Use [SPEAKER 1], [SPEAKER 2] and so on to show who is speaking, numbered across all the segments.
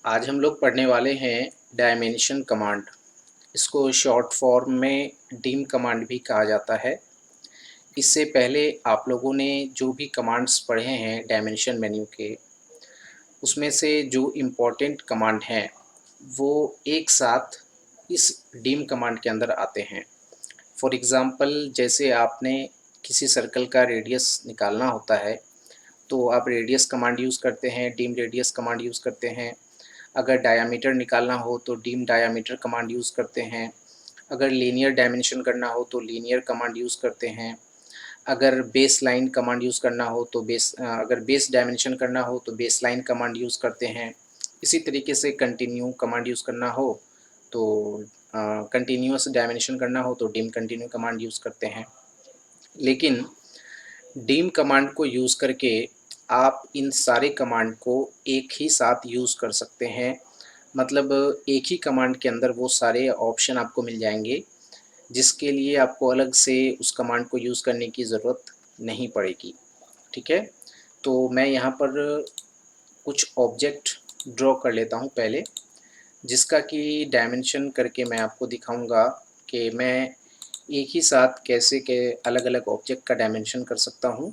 [SPEAKER 1] आज हम लोग पढ़ने वाले हैं डायमेंशन कमांड। इसको शॉर्ट फॉर्म में डीम कमांड भी कहा जाता है। इससे पहले आप लोगों ने जो भी कमांड्स पढ़े हैं डायमेंशन मेन्यू के, उसमें से जो इम्पोर्टेंट कमांड हैं वो एक साथ इस डीम कमांड के अंदर आते हैं। फॉर एग्ज़ाम्पल, जैसे आपने किसी सर्कल का रेडियस निकालना होता है तो आप रेडियस कमांड यूज़ करते हैं, डीम रेडियस कमांड यूज़ करते हैं। अगर डायामीटर निकालना हो तो डीम डायामीटर कमांड यूज़ करते हैं। अगर लीनियर डायमेंशन करना हो तो लीनियर कमांड यूज़ करते हैं। अगर बेस लाइन कमांड यूज़ करना हो तो अगर बेस डायमेंशन करना हो तो बेस लाइन कमांड यूज़ करते हैं। इसी तरीके से कंटिन्यू कमांड यूज़ करना हो तो कंटिन्यूअस डायमेंशन करना हो तो डीम कंटिन्यू कमांड यूज़ करते हैं। लेकिन डीम कमांड को यूज़ करके आप इन सारे कमांड को एक ही साथ यूज़ कर सकते हैं। मतलब एक ही कमांड के अंदर वो सारे ऑप्शन आपको मिल जाएंगे, जिसके लिए आपको अलग से उस कमांड को यूज़ करने की ज़रूरत नहीं पड़ेगी। ठीक है, तो मैं यहाँ पर कुछ ऑब्जेक्ट ड्रॉ कर लेता हूँ पहले, जिसका कि डायमेंशन करके मैं आपको दिखाऊंगा कि मैं एक ही साथ कैसे के अलग अलग ऑब्जेक्ट का डायमेंशन कर सकता हूँ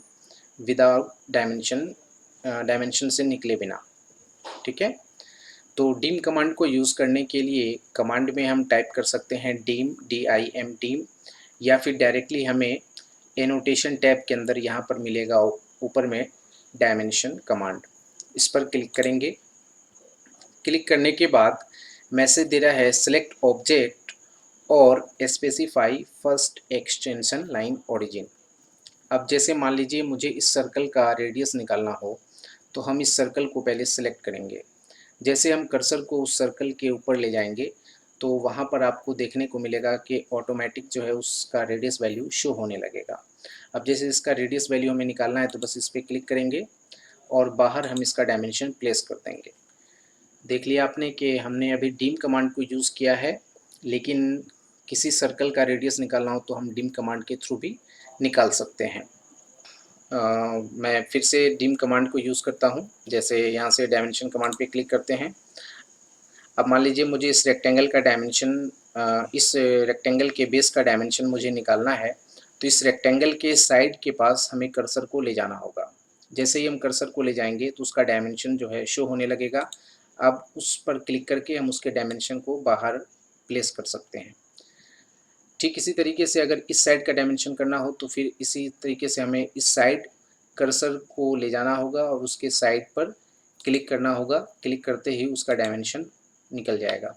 [SPEAKER 1] विदाउट डायमेंशन से निकले बिना। ठीक है, तो डीम कमांड को यूज़ करने के लिए कमांड में हम टाइप कर सकते हैं डीम, DIM डीम, या फिर डायरेक्टली हमें एनोटेशन टैब के अंदर यहाँ पर मिलेगा ऊपर में डायमेंशन कमांड। इस पर क्लिक करेंगे। क्लिक करने के बाद मैसेज दे रहा है सेलेक्ट ऑब्जेक्ट और specify first extension line origin. अब जैसे मान लीजिए मुझे इस सर्कल का रेडियस निकालना हो तो हम इस सर्कल को पहले सेलेक्ट करेंगे। जैसे हम कर्सर को उस सर्कल के ऊपर ले जाएंगे तो वहाँ पर आपको देखने को मिलेगा कि ऑटोमेटिक जो है उसका रेडियस वैल्यू शो होने लगेगा। अब जैसे इसका रेडियस वैल्यू हमें निकालना है तो बस इस पर क्लिक करेंगे और बाहर हम इसका डायमेंशन प्लेस कर देंगे। देख लिया आपने कि हमने अभी डीम कमांड को यूज़ किया है, लेकिन किसी सर्कल का रेडियस निकालना हो तो हम डीम कमांड के थ्रू भी निकाल सकते हैं। मैं फिर से डीम कमांड को यूज़ करता हूँ। जैसे यहाँ से डायमेंशन कमांड पे क्लिक करते हैं। अब मान लीजिए मुझे इस रेक्टेंगल का डायमेंशन, इस रेक्टेंगल के बेस का डायमेंशन मुझे निकालना है, तो इस रेक्टेंगल के साइड के पास हमें कर्सर को ले जाना होगा। जैसे ही हम कर्सर को ले जाएंगे तो उसका डायमेंशन जो है शो होने लगेगा। अब उस पर क्लिक करके हम उसके डायमेंशन को बाहर प्लेस कर सकते हैं। ठीक इसी तरीके से अगर इस साइड का डायमेंशन करना हो तो फिर इसी तरीके से हमें इस साइड कर्सर को ले जाना होगा और उसके साइड पर क्लिक करना होगा। क्लिक करते ही उसका डायमेंशन निकल जाएगा।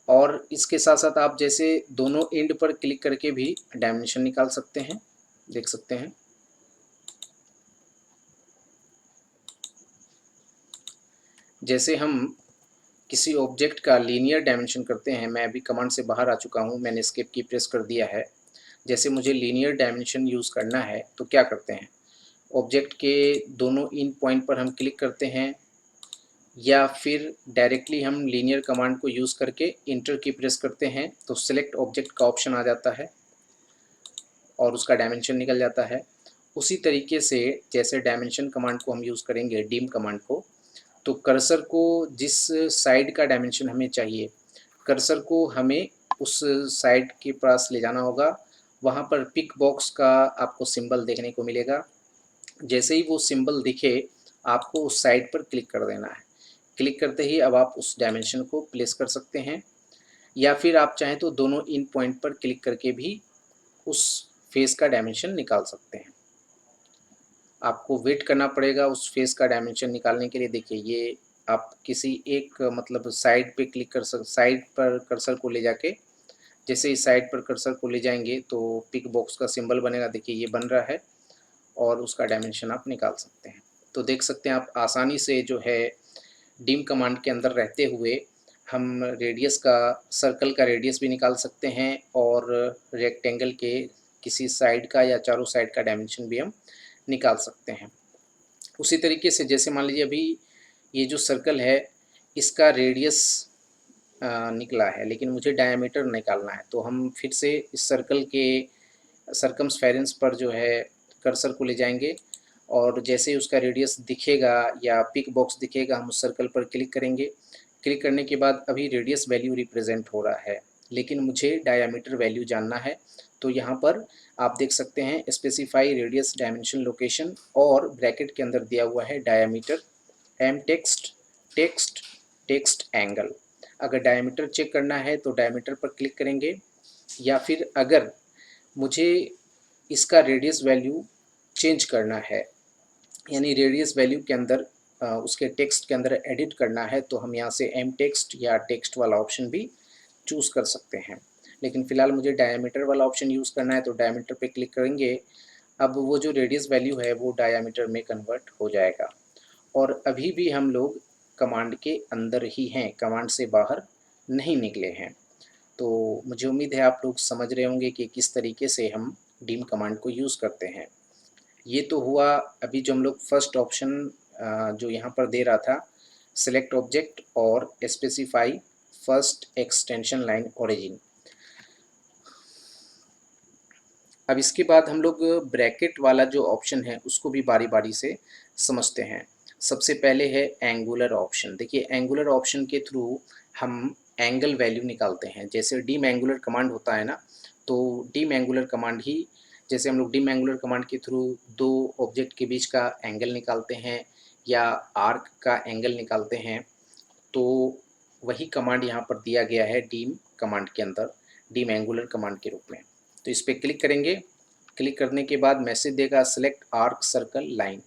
[SPEAKER 1] और इसके साथ साथ आप जैसे दोनों एंड पर क्लिक करके भी डायमेंशन निकाल सकते हैं, देख सकते हैं। जैसे हम किसी ऑब्जेक्ट का लीनियर डायमेंशन करते हैं, मैं अभी कमांड से बाहर आ चुका हूँ, मैंने एस्केप की प्रेस कर दिया है। जैसे मुझे लीनियर डायमेंशन यूज़ करना है तो क्या करते हैं, ऑब्जेक्ट के दोनों इन पॉइंट पर हम क्लिक करते हैं, या फिर डायरेक्टली हम लीनियर कमांड को यूज़ करके इंटर की प्रेस करते हैं तो सिलेक्ट ऑब्जेक्ट का ऑप्शन आ जाता है और उसका डायमेंशन निकल जाता है। उसी तरीके से जैसे डायमेंशन कमांड को हम यूज़ करेंगे डीम कमांड को, तो कर्सर को जिस साइड का डायमेंशन हमें चाहिए, कर्सर को हमें उस साइड के पास ले जाना होगा। वहाँ पर पिक बॉक्स का आपको सिंबल देखने को मिलेगा। जैसे ही वो सिंबल दिखे आपको उस साइड पर क्लिक कर देना है। क्लिक करते ही अब आप उस डायमेंशन को प्लेस कर सकते हैं, या फिर आप चाहें तो दोनों इन पॉइंट पर क्लिक करके भी उस फेस का डायमेंशन निकाल सकते हैं। आपको वेट करना पड़ेगा उस फेस का डायमेंशन निकालने के लिए। देखिए ये आप किसी एक मतलब साइड पे क्लिक कर साइड पर कर्सर को ले जाके, जैसे इस साइड पर कर्सर को ले जाएंगे तो पिक बॉक्स का सिंबल बनेगा। देखिए ये बन रहा है और उसका डायमेंशन आप निकाल सकते हैं। तो देख सकते हैं आप आसानी से जो है डीम कमांड के अंदर रहते हुए हम रेडियस का, सर्कल का रेडियस भी निकाल सकते हैं और रेक्टेंगल के किसी साइड का या चारों साइड का डायमेंशन भी हम निकाल सकते हैं। उसी तरीके से जैसे मान लीजिए अभी ये जो सर्कल है इसका रेडियस निकला है, लेकिन मुझे डायमीटर निकालना है, तो हम फिर से इस सर्कल के सरकमस्फेरेंस पर जो है कर्सर को ले जाएंगे और जैसे ही उसका रेडियस दिखेगा या पिक बॉक्स दिखेगा हम उस सर्कल पर क्लिक करेंगे। क्लिक करने के बाद अभी रेडियस वैल्यू रिप्रेजेंट हो रहा है, लेकिन मुझे डायामीटर वैल्यू जानना है। तो यहाँ पर आप देख सकते हैं स्पेसिफाई रेडियस डायमेंशन लोकेशन और ब्रैकेट के अंदर दिया हुआ है diameter M text text text angle. अगर डायमीटर चेक करना है तो डायमीटर पर क्लिक करेंगे, या फिर अगर मुझे इसका रेडियस वैल्यू चेंज करना है यानी रेडियस वैल्यू के अंदर उसके टेक्स्ट के अंदर एडिट करना है तो हम यहाँ से एम टेक्स्ट या टेक्स्ट वाला ऑप्शन भी चूज़ कर सकते हैं। लेकिन फ़िलहाल मुझे डायमीटर वाला ऑप्शन यूज़ करना है तो डायमीटर पे क्लिक करेंगे। अब वो जो रेडियस वैल्यू है वो डायमीटर में कन्वर्ट हो जाएगा। और अभी भी हम लोग कमांड के अंदर ही हैं, कमांड से बाहर नहीं निकले हैं। तो मुझे उम्मीद है आप लोग समझ रहे होंगे कि किस तरीके से हम डीम कमांड को यूज़ करते हैं। ये तो हुआ अभी जो हम लोग फर्स्ट ऑप्शन जो यहाँ पर दे रहा था, सेलेक्ट ऑब्जेक्ट और specify first extension line origin. अब इसके बाद हम लोग ब्रैकेट वाला जो ऑप्शन है उसको भी बारी बारी से समझते हैं। सबसे पहले है एंगुलर ऑप्शन। देखिए एंगुलर ऑप्शन के थ्रू हम एंगल वैल्यू निकालते हैं। जैसे डीम एंगुलर कमांड होता है ना, तो डीम एंगुलर कमांड ही जैसे हम लोग डीम एंगुलर कमांड के थ्रू दो ऑब्जेक्ट के बीच का एंगल निकालते हैं या आर्क का एंगल निकालते हैं, तो वही कमांड यहाँ पर दिया गया है डीम कमांड के अंदर, डीम एंगुलर कमांड के रूप में। तो इस पर क्लिक करेंगे। क्लिक करने के बाद मैसेज देगा सेलेक्ट आर्क सर्कल लाइन।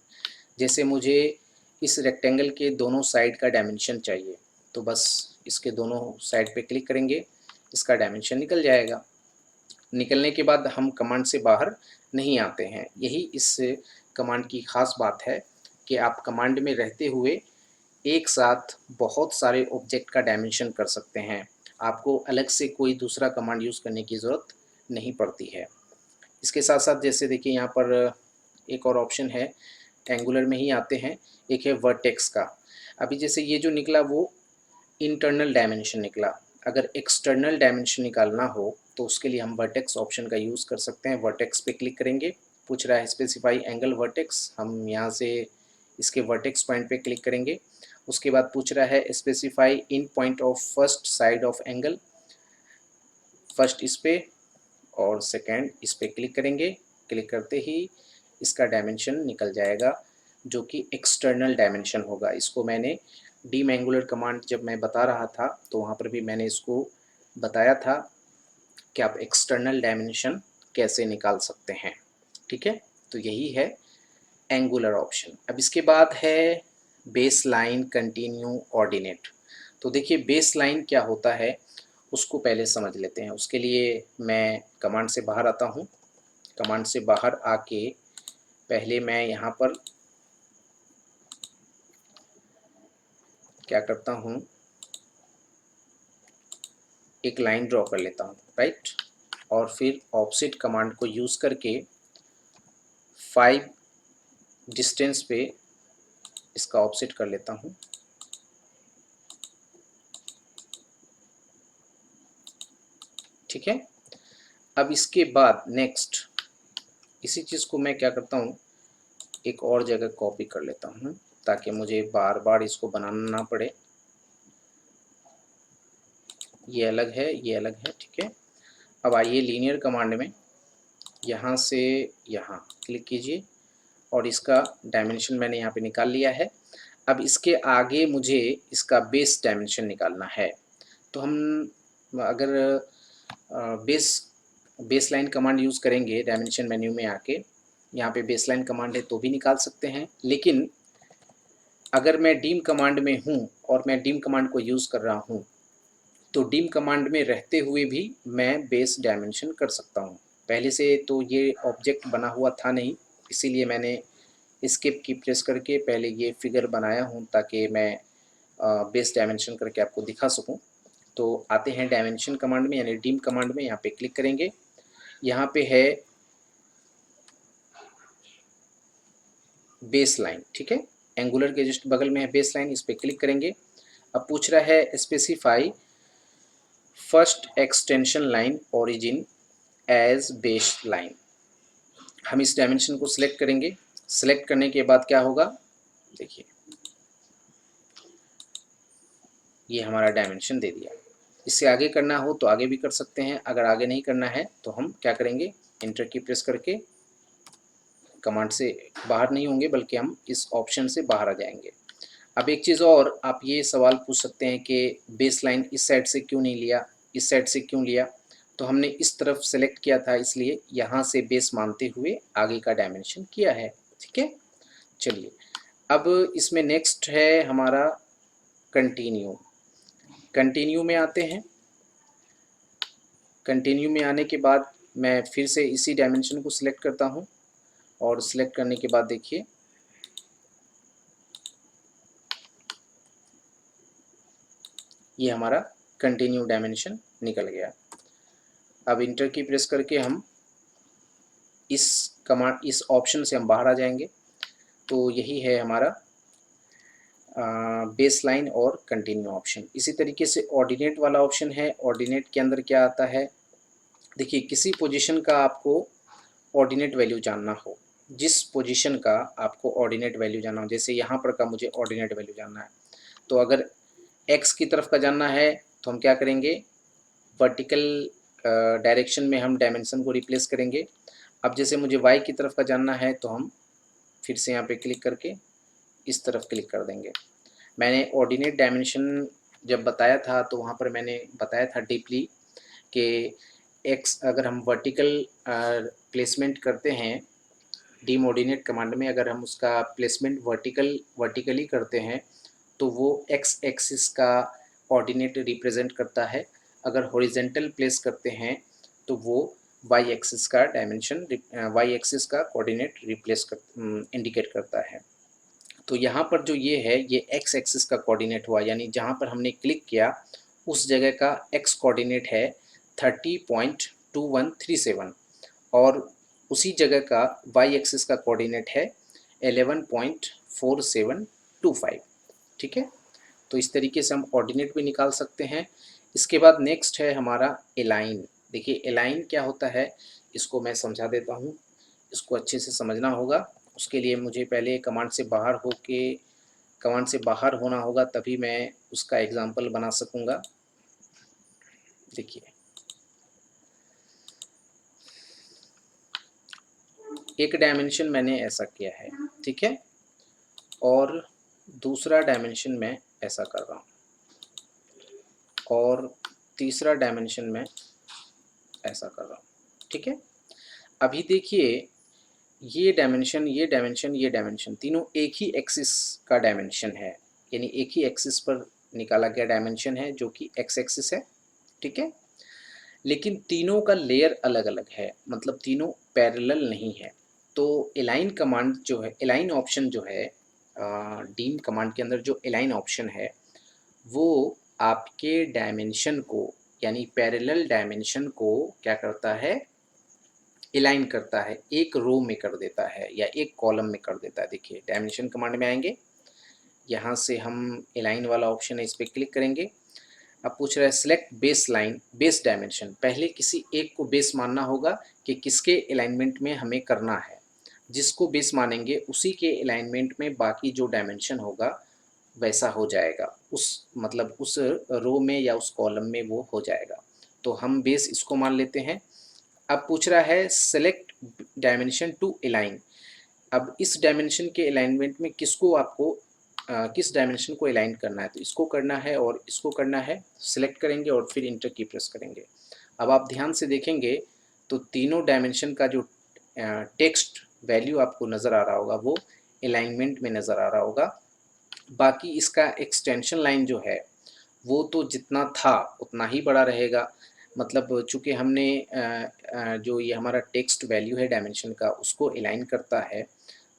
[SPEAKER 1] जैसे मुझे इस रेक्टेंगल के दोनों साइड का डायमेंशन चाहिए, तो बस इसके दोनों साइड पे क्लिक करेंगे, इसका डायमेंशन निकल जाएगा। निकलने के बाद हम कमांड से बाहर नहीं आते हैं। यही इस कमांड की ख़ास बात है कि आप कमांड में रहते हुए एक साथ बहुत सारे ऑब्जेक्ट का डायमेंशन कर सकते हैं। आपको अलग से कोई दूसरा कमांड यूज़ करने की ज़रूरत नहीं पड़ती है। इसके साथ साथ जैसे देखिए यहाँ पर एक और ऑप्शन है, एंगुलर में ही आते हैं, एक है वर्टेक्स का। अभी जैसे ये जो निकला वो इंटरनल डायमेंशन निकला। अगर एक्सटर्नल डायमेंशन निकालना हो तो उसके लिए हम वर्टेक्स ऑप्शन का यूज़ कर सकते हैं। वर्टेक्स पे क्लिक करेंगे, पूछ रहा है स्पेसिफाई एंगल वर्टेक्स, हम यहाँ से इसके वर्टेक्स पॉइंट पे क्लिक करेंगे। उसके बाद पूछ रहा है specify in point of first side of angle, first इस पे और सेकेंड इस पे क्लिक करेंगे। क्लिक करते ही इसका डायमेंशन निकल जाएगा जो कि एक्सटर्नल डायमेंशन होगा। इसको मैंने डीम एंगुलर कमांड जब मैं बता रहा था तो वहाँ पर भी मैंने इसको बताया था कि आप एक्सटर्नल डायमेंशन कैसे निकाल सकते हैं। ठीक है, तो यही है एंगुलर ऑप्शन। अब इसके बाद है बेस लाइन, कंटिन्यू, ऑर्डिनेट। तो देखिए बेस लाइन क्या होता है उसको पहले समझ लेते हैं। उसके लिए मैं कमांड से बाहर आता हूँ। कमांड से बाहर आके पहले मैं यहाँ पर क्या करता हूँ, एक लाइन ड्रॉ कर लेता हूँ, राइट। और फिर ऑफसेट कमांड को यूज़ करके 5 डिस्टेंस पे इसका ऑफसेट कर लेता हूँ। ठीक है, अब इसके बाद नेक्स्ट इसी चीज़ को मैं क्या करता हूँ, एक और जगह कॉपी कर लेता हूँ ताकि मुझे बार बार इसको बनाना ना पड़े। ये अलग है, ये अलग है, ठीक है। अब आइए लीनियर कमांड में यहाँ से यहाँ क्लिक कीजिए और इसका डायमेंशन मैंने यहाँ पे निकाल लिया है। अब इसके आगे मुझे इसका बेस डायमेंशन निकालना है। तो हम अगर बेस लाइन कमांड यूज़ करेंगे डायमेंशन मेन्यू में आके, यहाँ पे बेस लाइन कमांड है तो भी निकाल सकते हैं। लेकिन अगर मैं डीम कमांड में हूँ और मैं डीम कमांड को यूज़ कर रहा हूँ तो डीम कमांड में रहते हुए भी मैं बेस डायमेंशन कर सकता हूँ। पहले से तो ये ऑब्जेक्ट बना हुआ था नहीं, इसीलिए मैंने एस्केप की प्रेस करके पहले ये फिगर बनाया हूँ ताकि मैं बेस डायमेंशन करके आपको दिखा सकूँ। तो आते हैं डायमेंशन कमांड में यानी डीम कमांड में, यहाँ पे क्लिक करेंगे। यहाँ पे है बेस लाइन, ठीक है, एंगुलर के जस्ट बगल में है बेस लाइन, इस पर क्लिक करेंगे। अब पूछ रहा है specify first extension line origin as base line. हम इस डायमेंशन को सिलेक्ट करेंगे सेलेक्ट करने के बाद क्या होगा, देखिए ये हमारा डायमेंशन दे दिया। इससे आगे करना हो तो आगे भी कर सकते हैं, अगर आगे नहीं करना है तो हम क्या करेंगे, इंटर की प्रेस करके कमांड से बाहर नहीं होंगे बल्कि हम इस ऑप्शन से बाहर आ जाएंगे। अब एक चीज़ और, आप ये सवाल पूछ सकते हैं कि बेस लाइन इस साइड से क्यों नहीं लिया, इस साइड से क्यों लिया। तो हमने इस तरफ सेलेक्ट किया था, इसलिए यहाँ से बेस मानते हुए आगे का डायमेंशन किया है। ठीक है, चलिए अब इसमें नेक्स्ट है हमारा कंटिन्यू। कंटिन्यू में आते हैं। कंटिन्यू में आने के बाद मैं फिर से इसी डायमेंशन को सिलेक्ट करता हूँ और सिलेक्ट करने के बाद देखिए ये हमारा कंटिन्यू डायमेंशन निकल गया। अब इंटर की प्रेस करके हम इस कमांड, इस ऑप्शन से हम बाहर आ जाएंगे। तो यही है हमारा बेस लाइन और कंटिन्यू ऑप्शन। इसी तरीके से ऑर्डिनेट वाला ऑप्शन है। ऑर्डिनेट के अंदर क्या आता है, देखिए किसी पोजीशन का आपको ऑर्डिनेट वैल्यू जानना हो, जिस पोजीशन का आपको ऑर्डिनेट वैल्यू जानना हो, जैसे यहाँ पर का मुझे ऑर्डिनेट वैल्यू जानना है, तो अगर एक्स की तरफ का जानना है तो हम क्या करेंगे, वर्टिकल डायरेक्शन में हम डायमेंशन को रिप्लेस करेंगे। अब जैसे मुझे वाई की तरफ का जानना है तो हम फिर से यहाँ पे क्लिक करके इस तरफ क्लिक कर देंगे। मैंने ऑर्डिनेट डायमेंशन जब बताया था तो वहाँ पर मैंने बताया था डीपली कि एक्स अगर हम वर्टिकल प्लेसमेंट करते हैं, डीम ऑर्डिनेट कमांड में अगर हम उसका प्लेसमेंट वर्टिकली करते हैं तो वो एक्स एक्सिस का ऑर्डिनेट रिप्रेजेंट करता है। अगर हॉरिजेंटल प्लेस करते हैं तो वो वाई एक्सिस का डायमेंशन, वाई एक्सिस का कोऑर्डिनेट इंडिकेट करता है। तो यहाँ पर जो ये है ये एक्स एक्सिस का कोऑर्डिनेट हुआ, यानी जहाँ पर हमने क्लिक किया उस जगह का एक्स कोऑर्डिनेट है 30.2137 और उसी जगह का वाई एक्सिस का कोऑर्डिनेट है 11.4725। ठीक है, तो इस तरीके से हम ऑर्डिनेट भी निकाल सकते हैं। इसके बाद नेक्स्ट है हमारा एलाइन। देखिए एलाइन क्या होता है, इसको मैं समझा देता हूँ, इसको अच्छे से समझना होगा। उसके लिए मुझे पहले कमांड से बाहर होना होगा, तभी मैं उसका एग्जाम्पल बना सकूँगा। देखिए एक डायमेंशन मैंने ऐसा किया है, ठीक है, और दूसरा डायमेंशन मैं ऐसा कर रहा हूँ और तीसरा डायमेंशन में ऐसा कर रहा हूँ। ठीक है, अभी देखिए ये डायमेंशन, ये डायमेंशन, ये डायमेंशन तीनों एक ही एक्सिस का डायमेंशन है, यानी एक ही एक्सिस पर निकाला गया डायमेंशन है जो कि एक्स एक्सिस है। ठीक है, लेकिन तीनों का लेयर अलग अलग है, मतलब तीनों पैरेलल नहीं है। तो एलाइन कमांड जो है, एलाइन ऑप्शन जो है डीम कमांड के अंदर जो एलाइन ऑप्शन है वो आपके डायमेंशन को, यानी पैरेलल डायमेंशन को क्या करता है, एलाइन करता है, एक रो में कर देता है या एक कॉलम में कर देता है। देखिए डायमेंशन कमांड में आएंगे, यहाँ से हम एलाइन वाला ऑप्शन है इस पर क्लिक करेंगे। अब पूछ रहा है select base line base dimension, पहले किसी एक को बेस मानना होगा कि किसके अलाइनमेंट में हमें करना है, जिसको बेस मानेंगे उसी के अलाइनमेंट में बाकी जो डायमेंशन होगा वैसा हो जाएगा, उस मतलब उस रो में या उस कॉलम में वो हो जाएगा। तो हम बेस इसको मान लेते हैं। अब पूछ रहा है सेलेक्ट डायमेंशन टू अलाइन। अब इस डायमेंशन के अलाइनमेंट में किसको आपको किस डायमेंशन को अलाइन करना है, तो इसको करना है और इसको करना है। सिलेक्ट करेंगे और फिर इंटर की प्रेस करेंगे। अब आप ध्यान से देखेंगे तो तीनों डायमेंशन का जो टेक्स्ट वैल्यू आपको नज़र आ रहा होगा वो अलाइनमेंट में नज़र आ रहा होगा। बाकी इसका एक्सटेंशन लाइन जो है वो तो जितना था उतना ही बड़ा रहेगा, मतलब चूँकि हमने जो ये हमारा टेक्स्ट वैल्यू है डायमेंशन का उसको अलाइन करता है,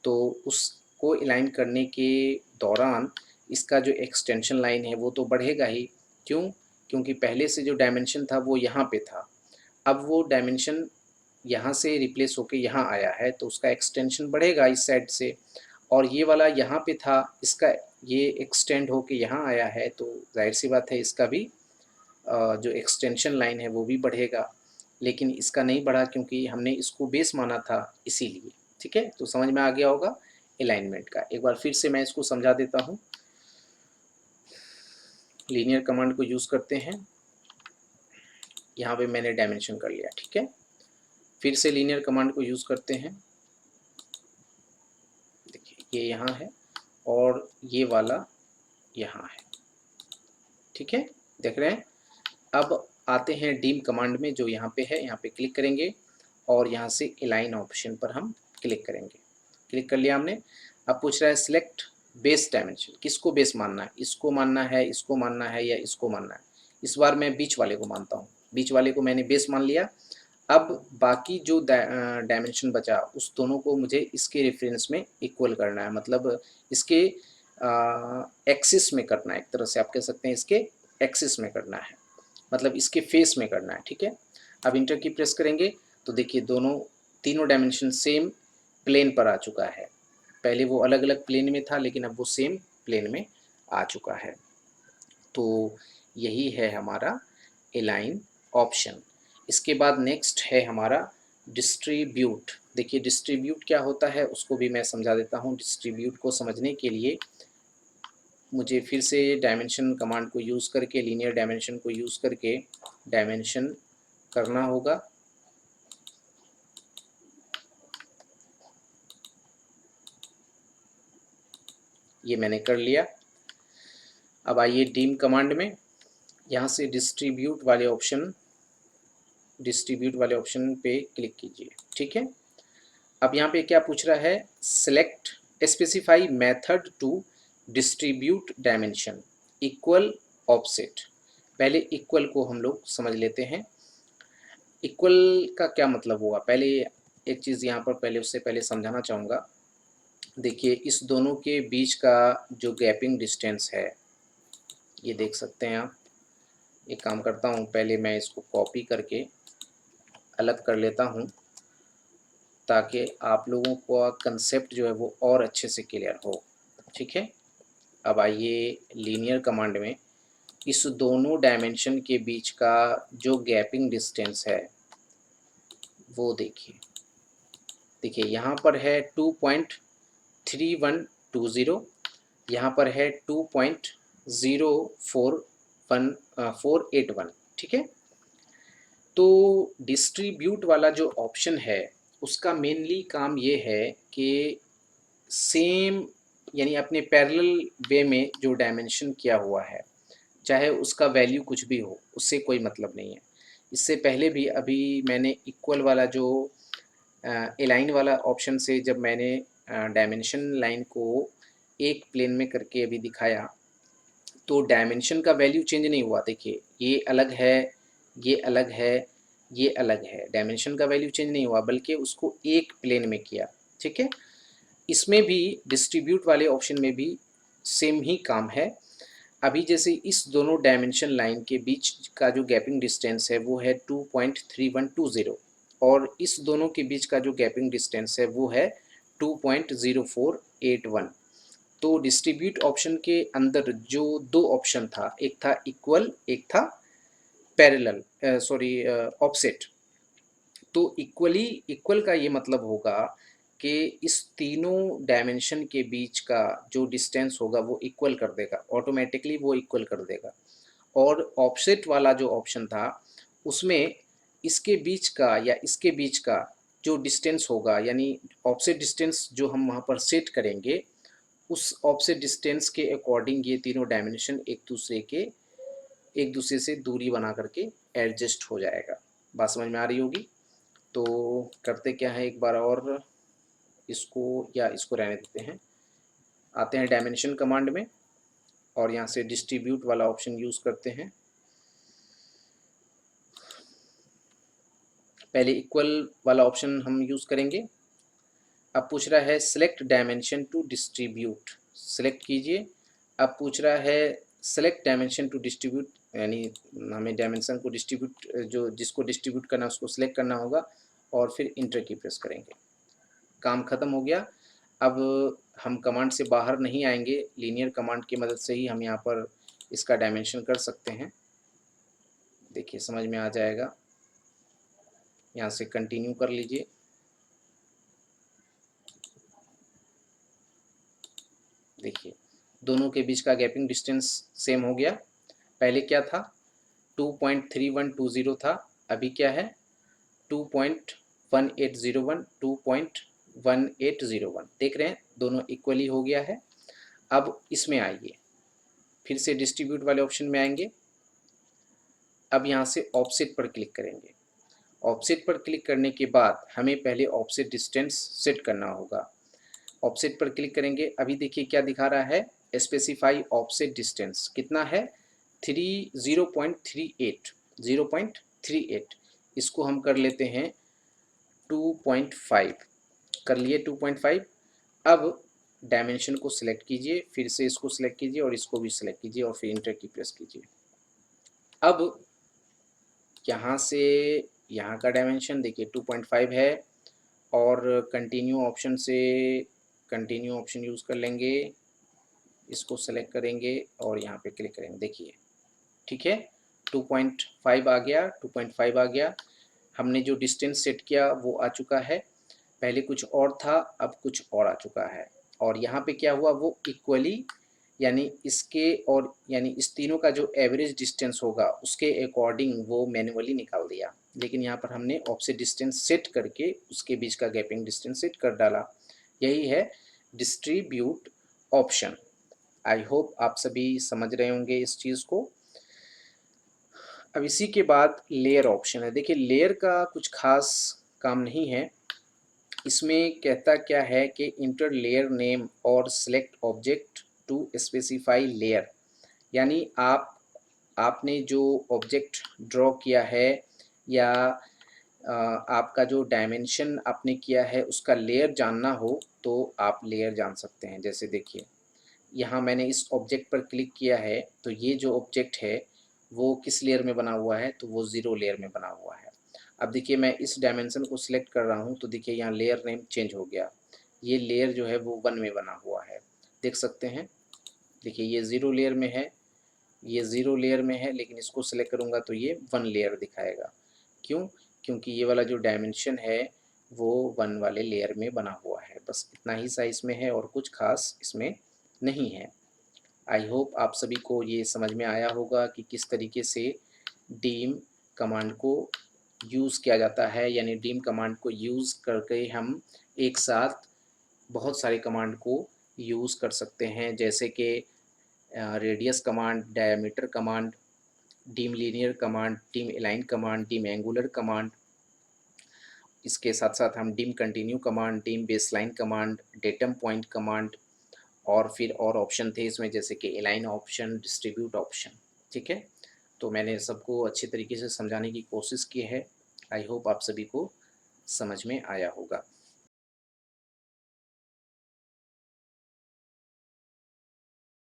[SPEAKER 1] तो उसको अलाइन करने के दौरान इसका जो एक्सटेंशन लाइन है वो तो बढ़ेगा ही। क्यों? क्योंकि पहले से जो डायमेंशन था वो यहाँ पे था, अब वो डायमेंशन यहाँ से रिप्लेस होके यहाँ आया है तो उसका एक्सटेंशन बढ़ेगा इस साइड से, और ये वाला यहाँ पे था, इसका ये एक्सटेंड होके यहाँ आया है तो जाहिर सी बात है इसका भी जो एक्सटेंशन लाइन है वो भी बढ़ेगा। लेकिन इसका नहीं बढ़ा क्योंकि हमने इसको बेस माना था इसीलिए। ठीक है, तो समझ में आ गया होगा अलाइनमेंट का। एक बार फिर से मैं इसको समझा देता हूँ। लीनियर कमांड को यूज़ करते हैं, यहाँ पे मैंने डायमेंशन कर लिया, ठीक है। फिर से लीनियर कमांड को यूज़ करते हैं, देखिए ये यहाँ है और ये वाला यहाँ है, ठीक है, देख रहे हैं। अब आते हैं डीम कमांड में, जो यहाँ पे है, यहाँ पे क्लिक करेंगे और यहाँ से अलाइन ऑप्शन पर हम क्लिक करेंगे। क्लिक कर लिया हमने। अब पूछ रहा है सिलेक्ट बेस डायमेंशन, किसको बेस मानना है, इसको मानना है, इसको मानना है या इसको मानना है। इस बार मैं बीच वाले को मानता हूँ, बीच वाले को मैंने बेस मान लिया। अब बाकी जो डायमेंशन बचा उस दोनों को मुझे इसके रेफरेंस में इक्वल करना है, मतलब इसके एक्सिस में करना है, एक तरह से आप कह सकते हैं इसके एक्सिस में करना है, मतलब इसके फेस में करना है, ठीक है। अब इंटर की प्रेस करेंगे तो देखिए दोनों तीनों डायमेंशन सेम प्लेन पर आ चुका है। पहले वो अलग अलग प्लेन में था, लेकिन अब वो सेम प्लेन में आ चुका है। तो यही है हमारा अलाइन ऑप्शन। इसके बाद नेक्स्ट है हमारा डिस्ट्रीब्यूट। देखिए डिस्ट्रीब्यूट क्या होता है उसको भी मैं समझा देता हूँ। डिस्ट्रीब्यूट को समझने के लिए मुझे फिर से डायमेंशन कमांड को यूज़ करके, लीनियर डायमेंशन को यूज़ करके डायमेंशन करना होगा। ये मैंने कर लिया। अब आइए डीम कमांड में, यहाँ से डिस्ट्रीब्यूट वाले ऑप्शन पे क्लिक कीजिए, ठीक है। अब यहाँ पे क्या पूछ रहा है, select specify method to distribute dimension equal offset. पहले इक्वल को हम लोग समझ लेते हैं। इक्वल का क्या मतलब होगा, पहले एक चीज़ यहाँ पर पहले उससे पहले समझाना चाहूँगा। देखिए इस दोनों के बीच का जो गैपिंग डिस्टेंस है, ये देख सकते हैं आप। एक काम करता हूँ, पहले मैं इसको कॉपी करके अलग कर लेता हूँ ताकि आप लोगों का कंसेप्ट जो है वो और अच्छे से क्लियर हो, ठीक है। अब आइए लीनियर कमांड में इस दोनों डायमेंशन के बीच का जो गैपिंग डिस्टेंस है वो देखिए। देखिए यहाँ पर है 2.3120, यहाँ पर है 2.041481, ठीक है। तो डिस्ट्रीब्यूट वाला जो ऑप्शन है उसका मेनली काम ये है कि सेम यानी अपने पैरेलल वे में जो डायमेंशन किया हुआ है, चाहे उसका वैल्यू कुछ भी हो, उससे कोई मतलब नहीं है। इससे पहले भी अभी मैंने इक्वल वाला जो अलाइन वाला ऑप्शन से जब मैंने डायमेंशन लाइन को एक प्लेन में करके अभी दिखाया, तो डायमेंशन का वैल्यू चेंज नहीं हुआ। देखिए ये अलग है, ये अलग है, ये अलग है, डायमेंशन का वैल्यू चेंज नहीं हुआ, बल्कि उसको एक प्लेन में किया, ठीक है। इसमें भी डिस्ट्रीब्यूट वाले ऑप्शन में भी सेम ही काम है। अभी जैसे इस दोनों डायमेंशन लाइन के बीच का जो गैपिंग डिस्टेंस है वो है 2.3120 और इस दोनों के बीच का जो गैपिंग डिस्टेंस है वो है 2.0481। तो डिस्ट्रीब्यूट ऑप्शन के अंदर जो दो ऑप्शन था, एक था इक्वल, एक था पैरेलल, ऑफसेट। तो इक्वल का ये मतलब होगा कि इस तीनों डायमेंशन के बीच का जो डिस्टेंस होगा वो इक्वल कर देगा, ऑटोमेटिकली वो इक्वल कर देगा। और ऑफसेट वाला जो ऑप्शन था उसमें इसके बीच का या इसके बीच का जो डिस्टेंस होगा, यानी ऑफसेट डिस्टेंस जो हम वहाँ पर सेट करेंगे, उस ऑफसेट डिस्टेंस के अकॉर्डिंग ये तीनों डायमेंशन एक दूसरे से दूरी बना करके एडजस्ट हो जाएगा। बात समझ में आ रही होगी। तो करते क्या है, एक बार और इसको या इसको रहने देते हैं। आते हैं डायमेंशन कमांड में और यहाँ से डिस्ट्रीब्यूट वाला ऑप्शन यूज़ करते हैं। पहले इक्वल वाला ऑप्शन हम यूज़ करेंगे। अब पूछ रहा है select dimension to distribute, select कीजिए। अब पूछ रहा है सेलेक्ट डायमेंशन टू डिस्ट्रीब्यूट, यानी हमें डायमेंशन को डिस्ट्रीब्यूट, जो जिसको डिस्ट्रीब्यूट करना है उसको सिलेक्ट करना होगा और फिर इंटर की प्रेस करेंगे। काम ख़त्म हो गया। अब हम कमांड से बाहर नहीं आएंगे, लीनियर कमांड की मदद से ही हम यहाँ पर इसका डायमेंशन कर सकते हैं। देखिए समझ में आ जाएगा। यहाँ से कंटिन्यू कर लीजिए। देखिए दोनों के बीच का गैपिंग डिस्टेंस सेम हो गया। पहले क्या था 2.3120 था, अभी क्या है 2.1801 2.1801। देख रहे हैं दोनों इक्वली हो गया है। अब इसमें आइए, फिर से डिस्ट्रीब्यूट वाले ऑप्शन में आएंगे। अब यहाँ से ऑफसेट पर क्लिक करेंगे। ऑफसेट पर क्लिक करने के बाद हमें पहले ऑफसेट डिस्टेंस सेट करना होगा। ऑफसेट पर क्लिक करेंगे, अभी देखिए क्या दिखा रहा है, स्पेसिफाई ऑफसेट डिस्टेंस कितना है 0.38। इसको हम कर लेते हैं 2.5, कर लिए 2.5। अब डायमेंशन को सिलेक्ट कीजिए, फिर से इसको सिलेक्ट कीजिए और इसको भी सिलेक्ट कीजिए और फिर इंटर की प्रेस कीजिए। अब यहाँ से यहाँ का डायमेंशन देखिए 2.5 है और कंटिन्यू ऑप्शन से कंटिन्यू ऑप्शन यूज़ कर लेंगे, इसको सेलेक्ट करेंगे और यहाँ पे क्लिक करेंगे। देखिए ठीक है 2.5 आ गया, 2.5 आ गया। हमने जो डिस्टेंस सेट किया वो आ चुका है, पहले कुछ और था अब कुछ और आ चुका है। और यहाँ पे क्या हुआ वो इक्वली, यानी इसके और यानी इस तीनों का जो एवरेज डिस्टेंस होगा उसके अकॉर्डिंग वो मैन्युअली निकाल दिया। लेकिन यहाँ पर हमने ऑफसेट डिस्टेंस सेट करके उसके बीच का गैपिंग डिस्टेंस सेट कर डाला। यही है डिस्ट्रीब्यूट ऑप्शन। आई होप आप सभी समझ रहे होंगे इस चीज़ को। अब इसी के बाद लेयर ऑप्शन है। देखिए लेयर का कुछ खास काम नहीं है, इसमें कहता क्या है कि इंटर लेयर नेम और select object to specify layer. यानी आपने जो ऑब्जेक्ट ड्रॉ किया है या आपका जो डायमेंशन आपने किया है उसका लेयर जानना हो तो आप लेयर जान सकते हैं। जैसे देखिए यहाँ मैंने इस ऑब्जेक्ट पर क्लिक किया है तो ये जो ऑब्जेक्ट है वो किस लेयर में बना हुआ है, तो वो ज़ीरो लेयर में बना हुआ है। अब देखिए मैं इस डायमेंशन को सिलेक्ट कर रहा हूँ तो देखिए यहाँ लेयर नेम चेंज हो गया, ये लेयर जो है वो 1 में बना हुआ है, देख सकते हैं। देखिए ये ज़ीरो लेयर में है, ये ज़ीरो लेयर में है, लेकिन इसको सिलेक्ट करूँगा तो ये 1 लेयर दिखाएगा। क्यों? क्योंकि ये वाला जो डायमेंशन है वो 1 वाले लेयर में बना हुआ है। बस इतना ही साइज़ में है और कुछ खास इसमें नहीं है। आई होप आप सभी को ये समझ में आया होगा कि किस तरीके से डीम कमांड को यूज़ किया जाता है। यानी डीम कमांड को यूज़ करके हम एक साथ बहुत सारे कमांड को यूज़ कर सकते हैं, जैसे कि radius command, diameter command, dim linear command, dim align command, dim angular command. इसके साथ साथ हम dim continue command, dim baseline command, datum point command और फिर और ऑप्शन थे इसमें जैसे कि अलाइन ऑप्शन, डिस्ट्रीब्यूट ऑप्शन। ठीक है, तो मैंने सबको अच्छे तरीके से समझाने की कोशिश की है। आई होप आप सभी को समझ में आया होगा।